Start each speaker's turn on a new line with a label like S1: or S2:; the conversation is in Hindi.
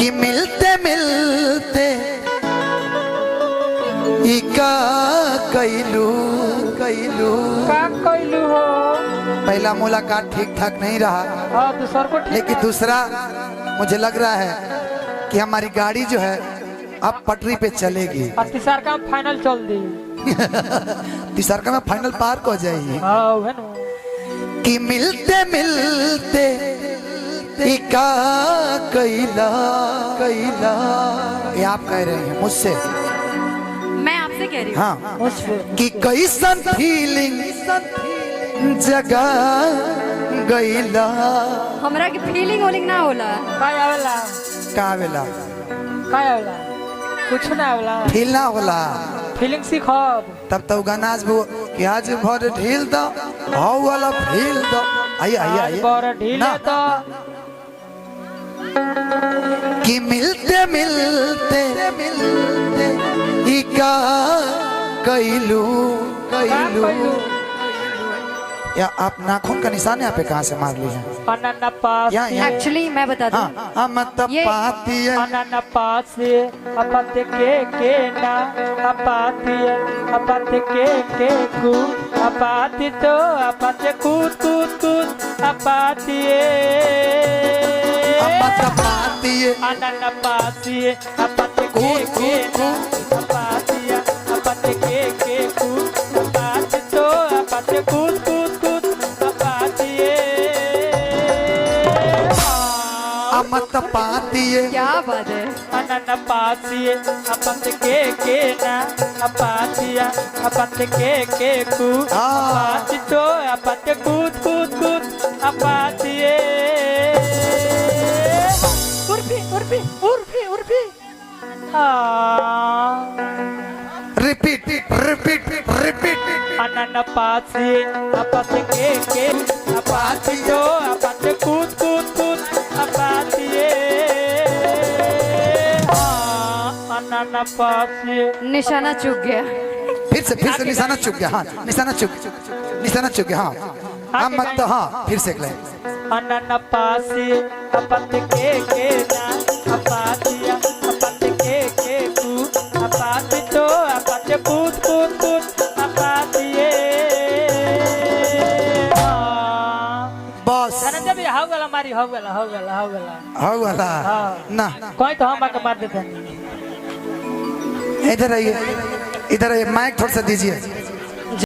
S1: कि मिलते मिलते इका कैलू कैलू
S2: का कैलू हो।
S1: पहला मुलाकात ठीक ठाक नहीं रहा,
S2: हाँ दूसर को
S1: लेकिन दूसरा मुझे लग रहा है कि हमारी गाड़ी जो है अब पटरी पे चलेगी।
S2: तीसर का फाइनल चल दी।
S1: तीसर का में फाइनल पार हो जाएगी।
S2: हाँ है ना
S1: कि मिलते मिलते इका कैला कैला, ये आप कह रहे हैं मुझसे,
S3: मैं आपसे कह रही हूँ।
S1: हाँ
S2: मुझसे
S1: कि कैसन फीलिंग जगा गईला।
S3: हमरा की फीलिंग वोलिंग ना होला।
S2: का आवेला
S1: का आवेला
S2: का आवेला कुछ ना आवेला।
S1: फील ना होला,
S2: फीलिंग सीखब
S1: तब तो गाना आज वो कि आज भर ढील दो, हाउ वाला फील दो। आइए आइए आइए
S2: बड़ा ढील
S1: ना।
S2: है तो
S1: कि मिलते मिलते मिलते इका कैलू कैलू। या आप नाखून का निशान यहाँ पे कहाँ से मार लीजिए?
S2: अननपास
S1: यहाँ
S3: एक्चुअली मैं बताती हूँ।
S1: हाँ मत पाती है
S2: अननपास अपत के ना अपाती अपत के कू अपाती तो अपत कूद कूद कूद अपाती
S1: मत पाती है
S2: अननपास अपत के ना अपाती अपत के कू अपाती तो अपत कूद कूद कूद अपाती
S1: मत पाती है।
S3: क्या बात है।
S2: अननपासी अपत के ना अपातिया अपत के कू अपाती तो अपत कूद कूद कूद अपातिए। उर्फी उर्फी उर्फी उर्फी
S1: रिपीट रिपीट रिपीट।
S2: अननपासी अपत के अपाती तो अपत कूद कूद कूद अपातिए। अननपासी
S3: निशाना चूक गया।
S1: फिर से निशाना चुक गया। हाँ निशाना चुक गया। हाँ हाँ मत तो हाँ फिर से ले।
S2: अननपासी अपत के ना अपातिया अपत के कू अपाती तो अपत कूद कूद कूद अपातिए।
S1: बस
S2: जब हो गला मारी हो गला
S1: हो वाला ना।
S2: कोई तो हम आके मार देते।
S1: इधर आइए माइक थोड़ा सा दीजिए।